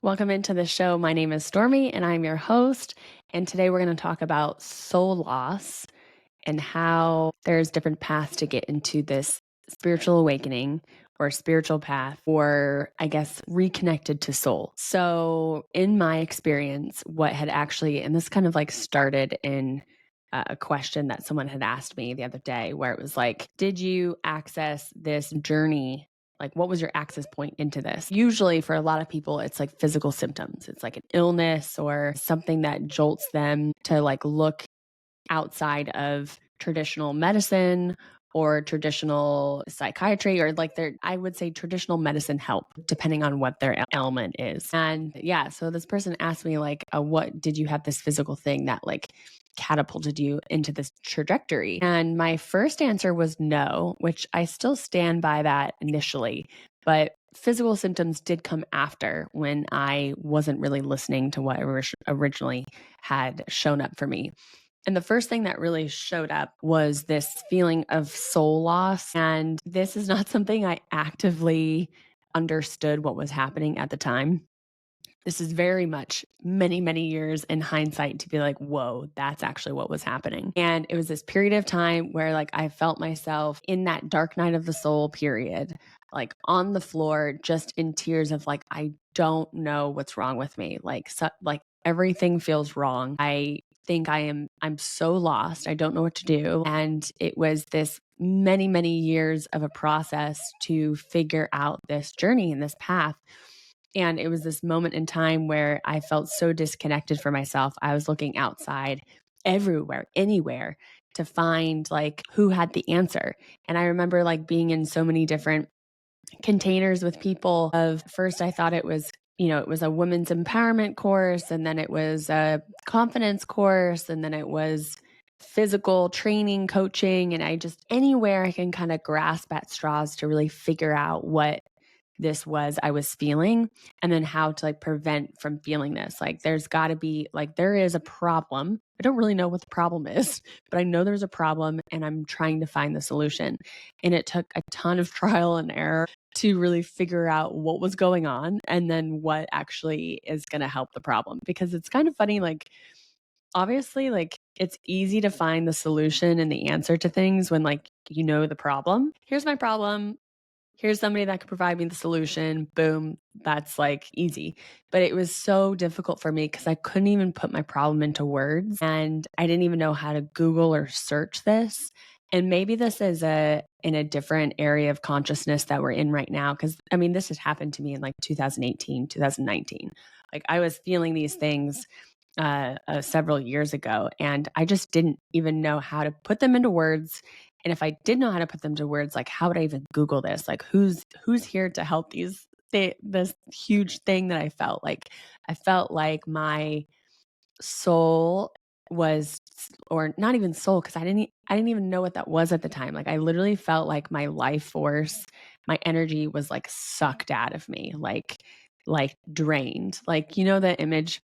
Welcome into the show. My name is Stormy and I'm your host. And today we're going to talk about soul loss and how there's different paths to get into this spiritual awakening or spiritual path, or I guess reconnected to soul. So, in my experience, what had actually, and this kind of like started in a question that someone had asked me the other day, where it was like, did you access this journey? Like, what was your access point into this? Usually, for a lot of people, it's like physical symptoms. It's like an illness or something that jolts them to like look outside of traditional medicine or traditional psychiatry, or like I would say traditional medicine help depending on what their ailment is. And yeah, so this person asked me like, what did you have this physical thing that like catapulted you into this trajectory? And my first answer was no, which I still stand by that initially, but physical symptoms did come after when I wasn't really listening to what originally had shown up for me. And the first thing that really showed up was this feeling of soul loss. And this is not something I actively understood what was happening at the time. This is very much many, many years in hindsight to be like, whoa, that's actually what was happening. And it was this period of time where like I felt myself in that dark night of the soul period, like on the floor, just in tears of like, I don't know what's wrong with me. Like everything feels wrong. I think I'm so lost. I don't know what to do. And it was this many, many years of a process to figure out this journey and this path. And it was this moment in time where I felt so disconnected from myself. I was looking outside everywhere, anywhere to find like who had the answer. And I remember like being in so many different containers with people. Of first I thought it was, it was a women's empowerment course, and then it was a confidence course, and then it was physical training, coaching, and I just anywhere I can kind of grasp at straws to really figure out what this was I was feeling, and then how to like prevent from feeling this. Like there's got to be like there is a problem. I don't really know what the problem is, but I know there's a problem and I'm trying to find the solution. And it took a ton of trial and error to really figure out what was going on and then what actually is going to help the problem. Because it's kind of funny, like obviously like it's easy to find the solution and the answer to things when like you know the problem. Here's my problem, here's somebody that could provide me the solution. Boom. That's like easy. But it was so difficult for me because I couldn't even put my problem into words, and I didn't even know how to Google or search this. And maybe this is in a different area of consciousness that we're in right now. Cause I mean, this has happened to me in like 2018, 2019. Like I was feeling these things several years ago, and I just didn't even know how to put them into words. And if I did know how to put them to words, like how would I even Google this? Like who's here to help this huge thing that I felt like? I felt like my soul was, or not even soul, because I didn't even know what that was at the time. Like I literally felt like my life force, my energy was like sucked out of me, like drained. Like the image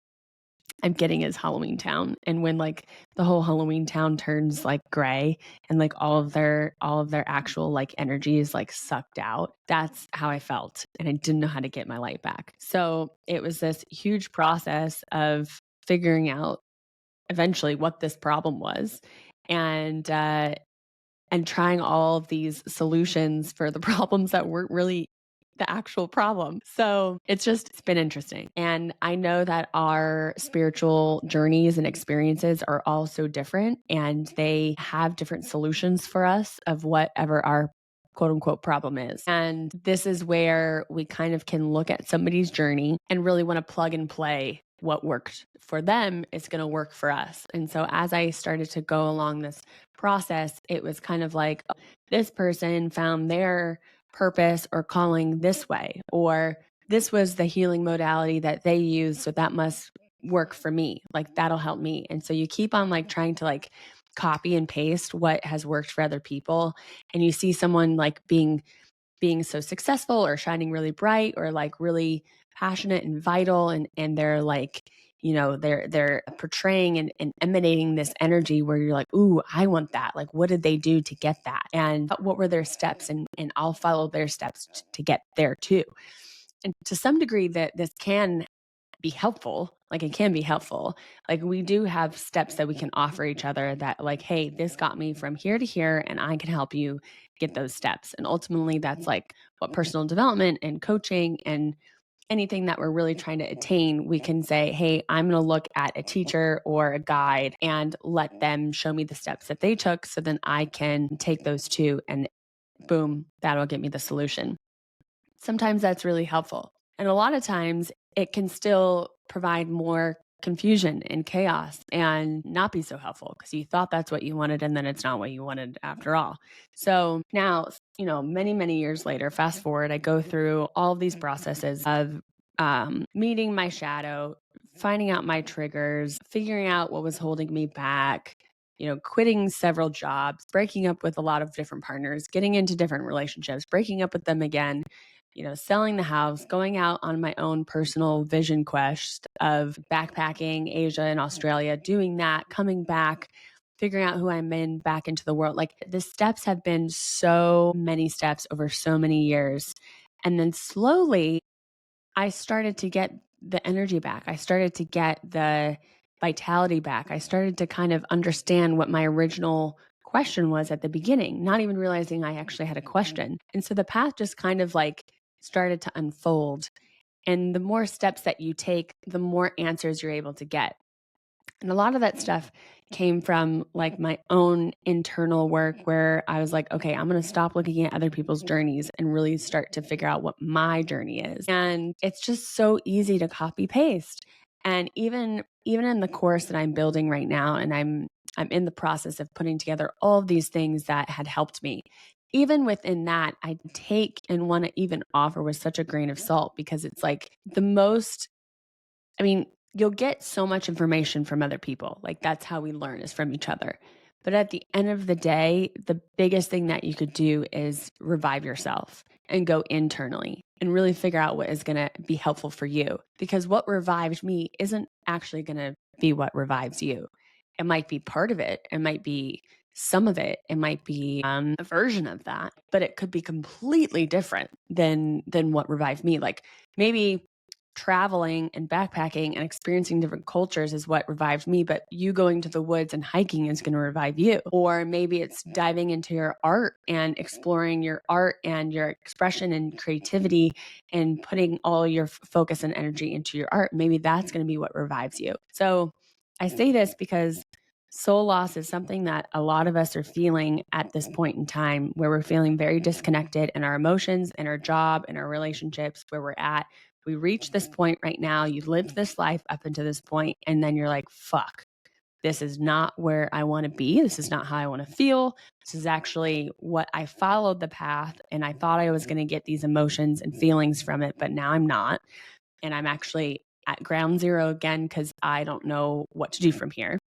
I'm getting is Halloween Town. And when like the whole Halloween Town turns like gray and like all of their actual like energy is like sucked out. That's how I felt. And I didn't know how to get my light back. So it was this huge process of figuring out eventually what this problem was. And trying all of these solutions for the problems that weren't really the actual problem. So it's been interesting. And I know that our spiritual journeys and experiences are all so different, and they have different solutions for us of whatever our quote unquote problem is. And this is where we kind of can look at somebody's journey and really want to plug and play what worked for them is going to work for us. And so as I started to go along this process, it was kind of like this person found their purpose or calling this way, or this was the healing modality that they use, so that must work for me. Like that'll help me. And so you keep on like trying to like copy and paste what has worked for other people, and you see someone like being so successful or shining really bright or like really passionate and vital, and they're like they're portraying and emanating this energy where you're like, ooh, I want that. Like what did they do to get that, and what were their steps, and I'll follow their steps to get there too. And to some degree that this can be helpful. Like, it can be helpful. Like, we do have steps that we can offer each other that, like, hey, this got me from here to here, and I can help you get those steps. And ultimately, that's like what personal development and coaching and anything that we're really trying to attain, we can say, hey, I'm going to look at a teacher or a guide and let them show me the steps that they took so then I can take those too. And boom, that'll get me the solution. Sometimes that's really helpful. And a lot of times it can still provide more confusion and chaos and not be so helpful because you thought that's what you wanted and then it's not what you wanted after all. So now, many, many years later, fast forward, I go through all of these processes of meeting my shadow, finding out my triggers, figuring out what was holding me back, quitting several jobs, breaking up with a lot of different partners, getting into different relationships, breaking up with them again, selling the house, going out on my own personal vision quest of backpacking Asia and Australia, doing that, coming back, figuring out who I'm in back into the world. Like, the steps have been so many steps over so many years. And then slowly I started to get the energy back. I started to get the vitality back. I started to kind of understand what my original question was at the beginning, not even realizing I actually had a question. And so the path just kind of like started to unfold. And the more steps that you take, the more answers you're able to get. And a lot of that stuff came from like my own internal work where I was like, okay, I'm going to stop looking at other people's journeys and really start to figure out what my journey is. And it's just so easy to copy paste. And even in the course that I'm building right now, and I'm in the process of putting together all of these things that had helped me. Even within that, I take and want to even offer with such a grain of salt because it's like you'll get so much information from other people. Like, that's how we learn, is from each other. But at the end of the day, the biggest thing that you could do is revive yourself and go internally and really figure out what is going to be helpful for you. Because what revives me isn't actually going to be what revives you. It might be part of it. It might be some of it. It might be a version of that, but it could be completely different than what revived me. Like, maybe traveling and backpacking and experiencing different cultures is what revived me, but you going to the woods and hiking is going to revive you. Or maybe it's diving into your art and exploring your art and your expression and creativity and putting all your focus and energy into your art. Maybe that's going to be what revives you. So I say this because soul loss is something that a lot of us are feeling at this point in time, where we're feeling very disconnected in our emotions, in our job, in our relationships, where we're at. We reach this point right now. You've lived this life up until this point, and then you're like, fuck, this is not where I want to be. This is not how I want to feel. This is actually what I followed the path, and I thought I was going to get these emotions and feelings from it, but now I'm not. And I'm actually at ground zero again because I don't know what to do from here.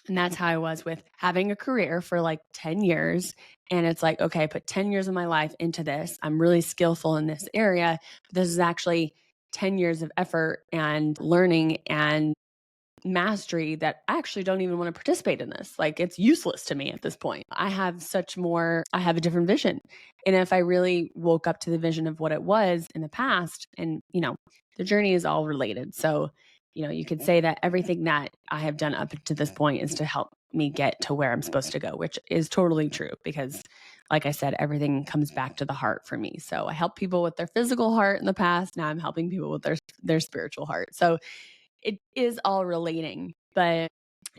And that's how I was with having a career for like 10 years. And it's like, okay, I put 10 years of my life into this. I'm really skillful in this area. But this is actually 10 years of effort and learning and mastery that I actually don't even want to participate in this. Like, it's useless to me at this point. I have a different vision. And if I really woke up to the vision of what it was in the past, and, the journey is all related. So, you could say that everything that I have done up to this point is to help me get to where I'm supposed to go, which is totally true because, like I said, everything comes back to the heart for me. So I helped people with their physical heart in the past. Now I'm helping people with their spiritual heart. So it is all relating. But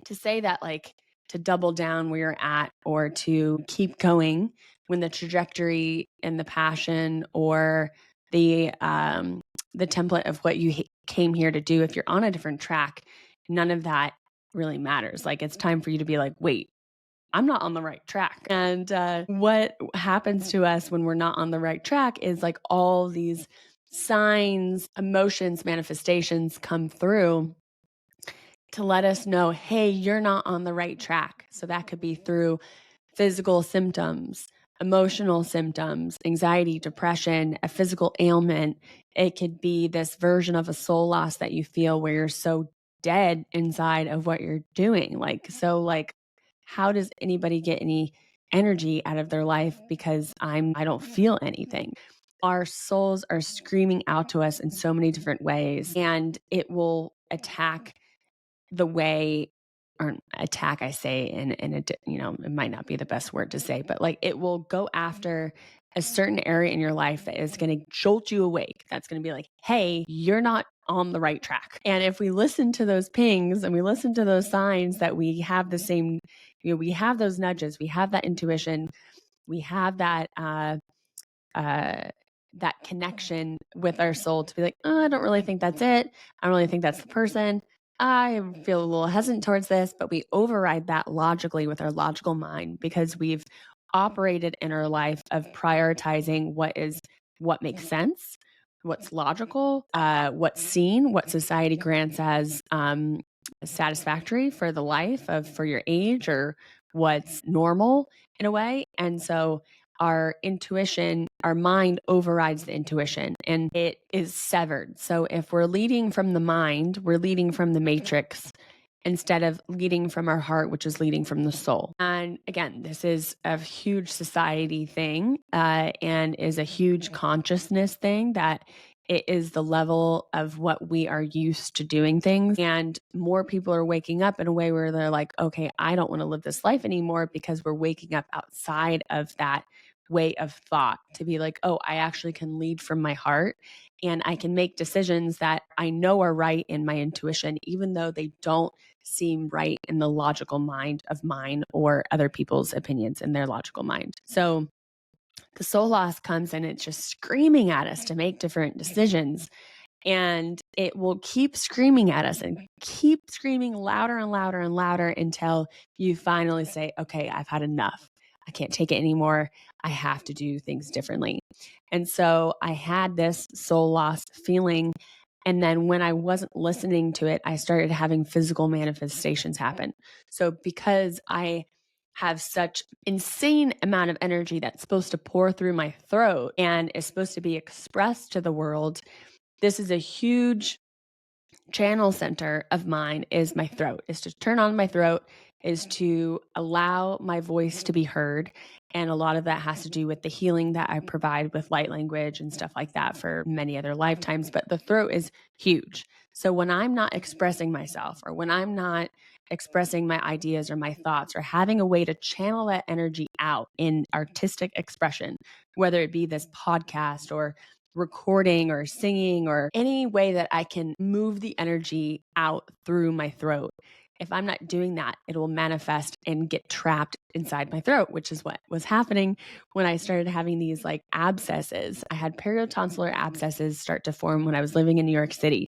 to say that, like, to double down where you're at or to keep going when the trajectory and the passion or the template of what you came here to do, if you're on a different track, none of that really matters. Like, it's time for you to be like, wait, I'm not on the right track. And what happens to us when we're not on the right track is like all these signs, emotions, manifestations come through to let us know, hey, you're not on the right track. So that could be through physical symptoms, emotional symptoms, anxiety, depression, a physical ailment. It could be this version of a soul loss that you feel where you're so dead inside of what you're doing. Like, how does anybody get any energy out of their life because I don't feel anything? our souls are screaming out to us in so many different ways, and it will attack the way, or attack, I say, in a, it might not be the best word to say, but like it will go after a certain area in your life that is going to jolt you awake. That's going to be like, hey, you're not on the right track. And if we listen to those pings and we listen to those signs that we have the same, we have those nudges, we have that intuition, we have uh, that connection with our soul to be like, oh, I don't really think that's it. I don't really think that's the person. I feel a little hesitant towards this, but we override that logically with our logical mind because we've operated in our life of prioritizing what makes sense, what's logical, what's seen, what society grants as satisfactory for the life of for your age, or what's normal in a way. And so our intuition, our mind overrides the intuition and it is severed. So if we're leading from the mind, we're leading from the matrix instead of leading from our heart, which is leading from the soul. And again, this is a huge society thing and is a huge consciousness thing, that it is the level of what we are used to doing things. And more people are waking up in a way where they're like, okay, I don't want to live this life anymore, because we're waking up outside of that way of thought to be like, oh, I actually can lead from my heart and I can make decisions that I know are right in my intuition, even though they don't seem right in the logical mind of mine or other people's opinions in their logical mind. So the soul loss comes and it's just screaming at us to make different decisions. And it will keep screaming at us and keep screaming louder and louder and louder until you finally say, okay, I've had enough. I can't take it anymore. I have to do things differently. And so I had this soul loss feeling. And then when I wasn't listening to it, I started having physical manifestations happen. So because I have such insane amount of energy that's supposed to pour through my throat and is supposed to be expressed to the world, this is a huge channel center of mine, is my throat, is to turn on my throat, is to allow my voice to be heard. And a lot of that has to do with the healing that I provide with light language and stuff like that for many other lifetimes. But the throat is huge. So when I'm not expressing myself, or when I'm not expressing my ideas or my thoughts, or having a way to channel that energy out in artistic expression, whether it be this podcast or recording or singing or any way that I can move the energy out through my throat, if I'm not doing that, it will manifest and get trapped inside my throat, which is what was happening when I started having these like abscesses. I had periotonsillar abscesses start to form when I was living in New York City.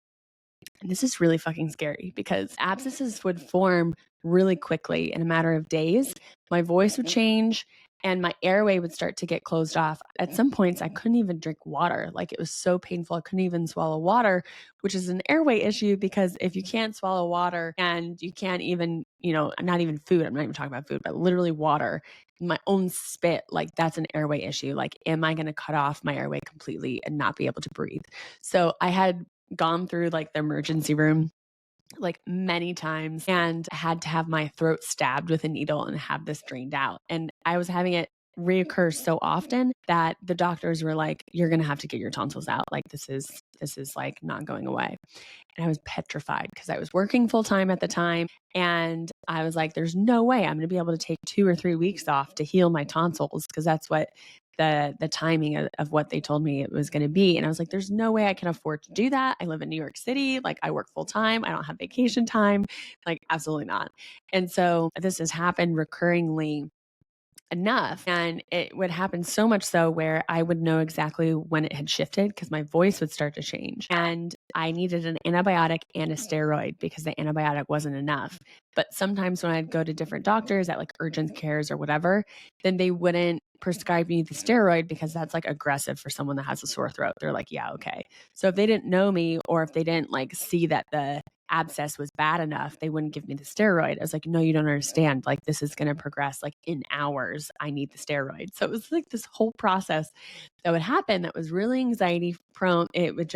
And this is really fucking scary because abscesses would form really quickly in a matter of days. My voice would change and my airway would start to get closed off. At some points, I couldn't even drink water. Like, it was so painful. I couldn't even swallow water, which is an airway issue, because if you can't swallow water and you can't even, not even food, I'm not even talking about food, but literally water, my own spit, like that's an airway issue. Like, am I going to cut off my airway completely and not be able to breathe? So I had gone through like the emergency room like many times and had to have my throat stabbed with a needle and have this drained out. And I was having it reoccur so often that the doctors were like, you're going to have to get your tonsils out. Like, this is like not going away. And I was petrified because I was working full time at the time. And I was like, there's no way I'm going to be able to take 2 or 3 weeks off to heal my tonsils, because that's what the timing of what they told me it was going to be. And I was like, there's no way I can afford to do that. I live in New York City. Like, I work full time. I don't have vacation time. Like, absolutely not. And so this has happened recurringly enough. And it would happen so much so where I would know exactly when it had shifted, because my voice would start to change. And I needed an antibiotic and a steroid because the antibiotic wasn't enough. But sometimes when I'd go to different doctors at like urgent cares or whatever, then they wouldn't prescribe me the steroid because that's like aggressive for someone that has a sore throat. They're like, yeah, okay. So if they didn't know me, or if they didn't like see that the abscess was bad enough, they wouldn't give me the steroid. I was like, no, you don't understand. Like, this is going to progress like in hours. I need the steroid. So it was like this whole process that would happen that was really anxiety prone. It would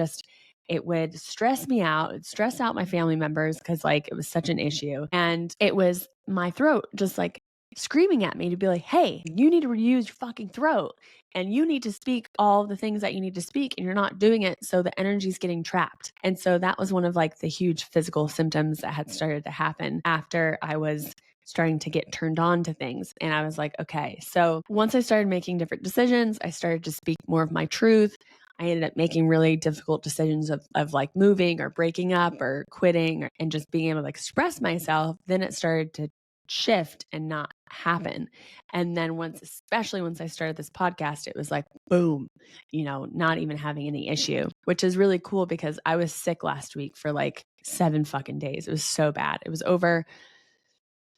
stress me out. It would stress out my family members because like it was such an issue. And it was my throat just like screaming at me to be like, hey, you need to reuse your fucking throat and you need to speak all the things that you need to speak and you're not doing it. So the energy's getting trapped. And so that was one of like the huge physical symptoms that had started to happen after I was starting to get turned on to things. And I was like, okay. So once I started making different decisions, I started to speak more of my truth. I ended up making really difficult decisions of like moving or breaking up or quitting and just being able to express myself. Then it started to shift and not happen. And then especially once I started this podcast, it was like, boom, not even having any issue, which is really cool because I was sick last week for like 7 fucking days. It was so bad. It was over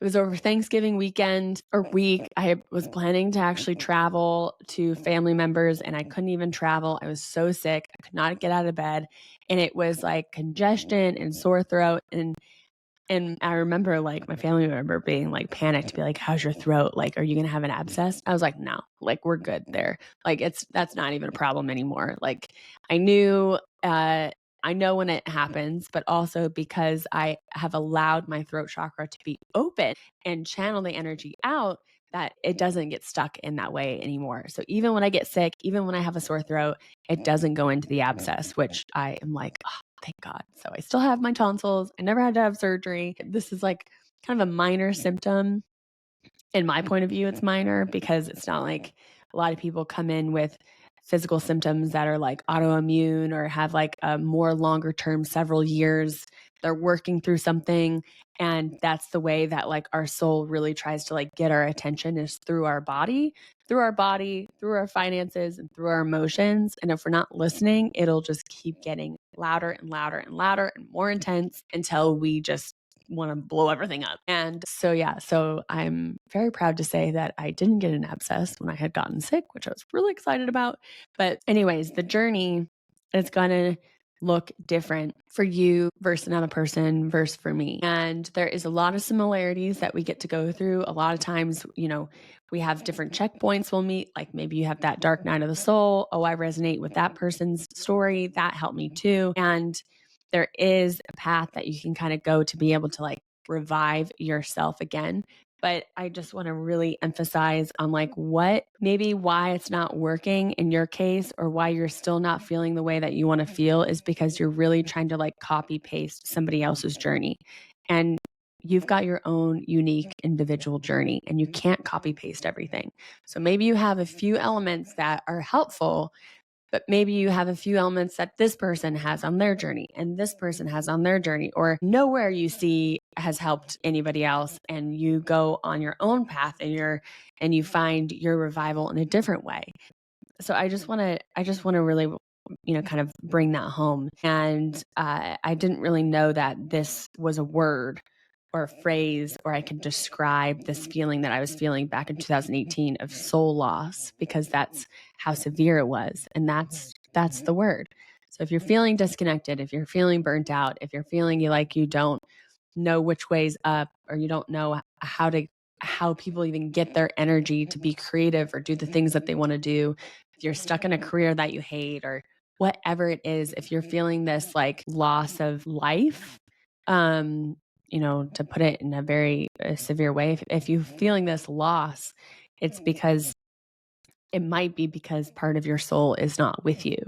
Thanksgiving weekend or week. I was planning to actually travel to family members and I couldn't even travel. I was so sick. I could not get out of bed. And it was like congestion and sore throat. And I remember like my family member being like panicked to be like, how's your throat? Like, are you going to have an abscess? I was like, no, like we're good there. Like that's not even a problem anymore. Like I know when it happens, but also because I have allowed my throat chakra to be open and channel the energy out, that it doesn't get stuck in that way anymore. So even when I get sick, even when I have a sore throat, it doesn't go into the abscess, which I am like, oh, thank God. So I still have my tonsils. I never had to have surgery. This is like kind of a minor symptom. In my point of view, it's minor because it's not like a lot of people come in with physical symptoms that are like autoimmune or have like a more longer term, several years. They're working through something. And that's the way that like our soul really tries to like get our attention is through our body, through our finances, and through our emotions. And if we're not listening, it'll just keep getting louder and louder and louder and more intense until we just want to blow everything up. And so, yeah, so I'm very proud to say that I didn't get an abscess when I had gotten sick, which I was really excited about. But anyways, the journey is going to look different for you versus another person versus for me. And there is a lot of similarities that we get to go through. A lot of times, we have different checkpoints we'll meet. Like maybe you have that dark night of the soul. Oh, I resonate with that person's story. That helped me too. And there is a path that you can kind of go to be able to like revive yourself again. But I just want to really emphasize on like why it's not working in your case or why you're still not feeling the way that you want to feel is because you're really trying to like copy paste somebody else's journey. And you've got your own unique individual journey and you can't copy paste everything. So maybe you have a few elements that are helpful, but maybe you have a few elements that this person has on their journey and this person has on their journey, or nowhere you see has helped anybody else. And you go on your own path and you find your revival in a different way. So I just want to really, kind of bring that home. And I didn't really know that this was a word or a phrase, or I could describe this feeling that I was feeling back in 2018 of soul loss, because that's how severe it was. And that's the word. So if you're feeling disconnected, if you're feeling burnt out, if you're feeling you don't know which way's up, or you don't know how people even get their energy to be creative or do the things that they want to do, if you're stuck in a career that you hate or whatever it is, if you're feeling this like loss of life, to put it in a very severe way, if you're feeling this loss, it might be because part of your soul is not with you.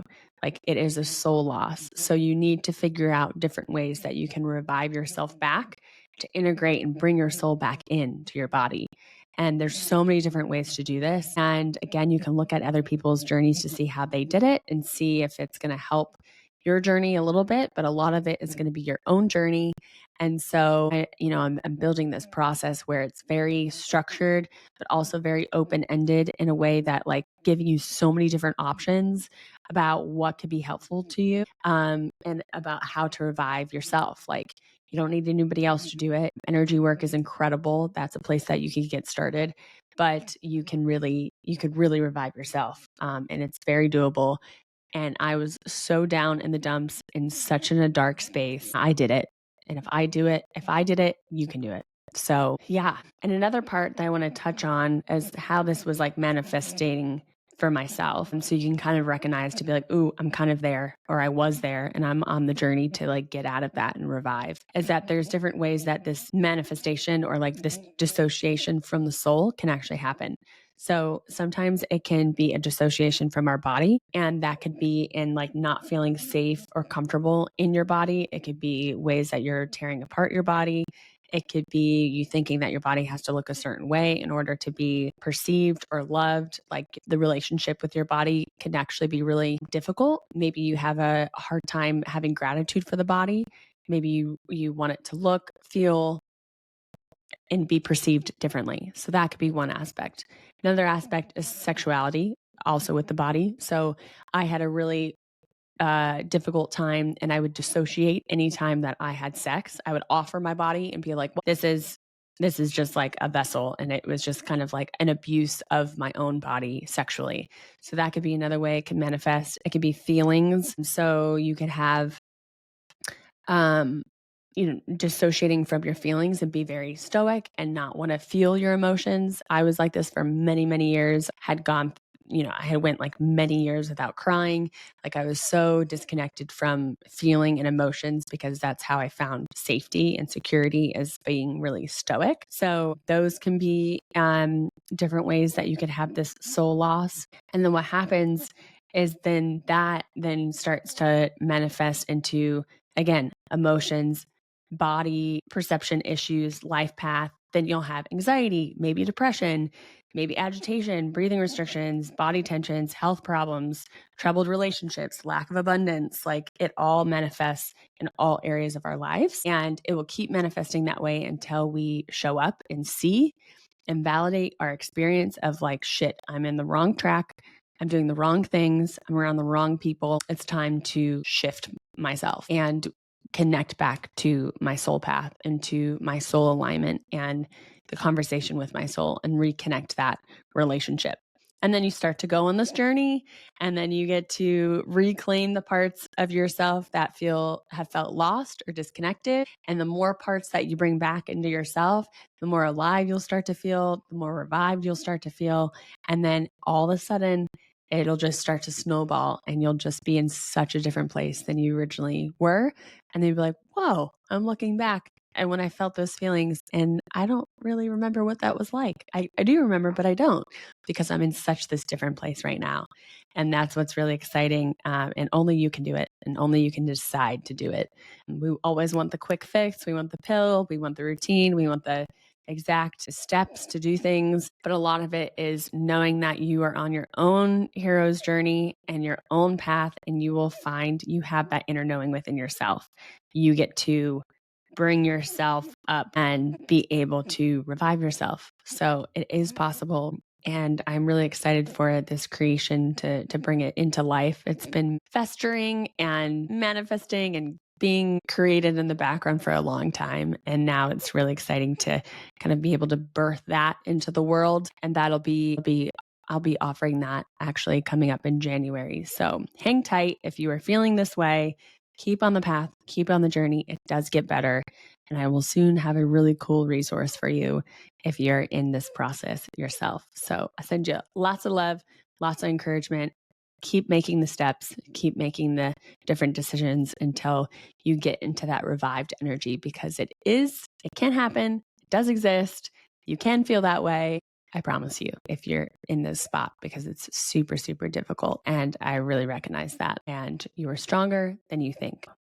Like it is a soul loss. So you need to figure out different ways that you can revive yourself back to integrate and bring your soul back into your body. And there's so many different ways to do this. And again, you can look at other people's journeys to see how they did it and see if it's going to help your journey a little bit, but a lot of it is going to be your own journey. And so, I'm building this process where it's very structured, but also very open-ended in a way that like giving you so many different options about what could be helpful to you, and about how to revive yourself. Like you don't need anybody else to do it. Energy work is incredible. That's a place that you can get started, but you could really revive yourself. And it's very doable. And I was so down in the dumps in such a dark space. I did it. And if I did it, you can do it. So yeah. And another part that I want to touch on is how this was like manifesting for myself. And so you can kind of recognize to be like, ooh, I'm kind of there, or I was there, and I'm on the journey to like get out of that and revive. Is that there's different ways that this manifestation or like this dissociation from the soul can actually happen. So sometimes it can be a dissociation from our body, and that could be in like not feeling safe or comfortable in your body. It could be ways that you're tearing apart your body. It could be you thinking that your body has to look a certain way in order to be perceived or loved. Like the relationship with your body can actually be really difficult. Maybe you have a hard time having gratitude for the body. Maybe you want it to look, feel, and be perceived differently. So that could be one aspect. Another aspect is sexuality, also with the body. So I had a really difficult time, and I would dissociate anytime that I had sex. I would offer my body and be like, well, this is just like a vessel, and it was just kind of like an abuse of my own body sexually. So that could be another way it can manifest. It could be feelings. So you could have um dissociating from your feelings and be very stoic and not want to feel your emotions. I was like this for many, many years. Had gone, I had went like many years without crying. Like I was so disconnected from feeling and emotions because that's how I found safety and security, as being really stoic. So those can be different ways that you could have this soul loss. And then what happens is then that then starts to manifest into, again, emotions, body perception issues, life path. Then you'll have anxiety, maybe depression, maybe agitation, breathing restrictions, body tensions, health problems, troubled relationships, lack of abundance. Like it all manifests in all areas of our lives. And it will keep manifesting that way until we show up and see and validate our experience of like, shit, I'm in the wrong track. I'm doing the wrong things. I'm around the wrong people. It's time to shift myself and connect back to my soul path and to my soul alignment and the conversation with my soul and reconnect that relationship. And then you start to go on this journey, and then you get to reclaim the parts of yourself that have felt lost or disconnected. And the more parts that you bring back into yourself, the more alive you'll start to feel, the more revived you'll start to feel. And then all of a sudden, it'll just start to snowball, and you'll just be in such a different place than you originally were. And then you'll be like, whoa, I'm looking back. And when I felt those feelings, and I don't really remember what that was like. I do remember, but I don't, because I'm in such this different place right now. And that's what's really exciting. And only you can do it, and only you can decide to do it. And we always want the quick fix. We want the pill. We want the routine. We want the exact steps to do things. But a lot of it is knowing that you are on your own hero's journey and your own path, and you will find you have that inner knowing within yourself. You get to bring yourself up and be able to revive yourself. So it is possible. And I'm really excited for this creation to bring it into life. It's been festering and manifesting and being created in the background for a long time. And now it's really exciting to kind of be able to birth that into the world. And I'll be offering that actually coming up in January. So hang tight if you are feeling this way. Keep on the path, keep on the journey. It does get better. And I will soon have a really cool resource for you if you're in this process yourself. So I send you lots of love, lots of encouragement. Keep making the steps, keep making the different decisions until you get into that revived energy, because it can happen. It does exist. You can feel that way. I promise you, if you're in this spot, because it's super, super difficult. And I really recognize that. And you are stronger than you think.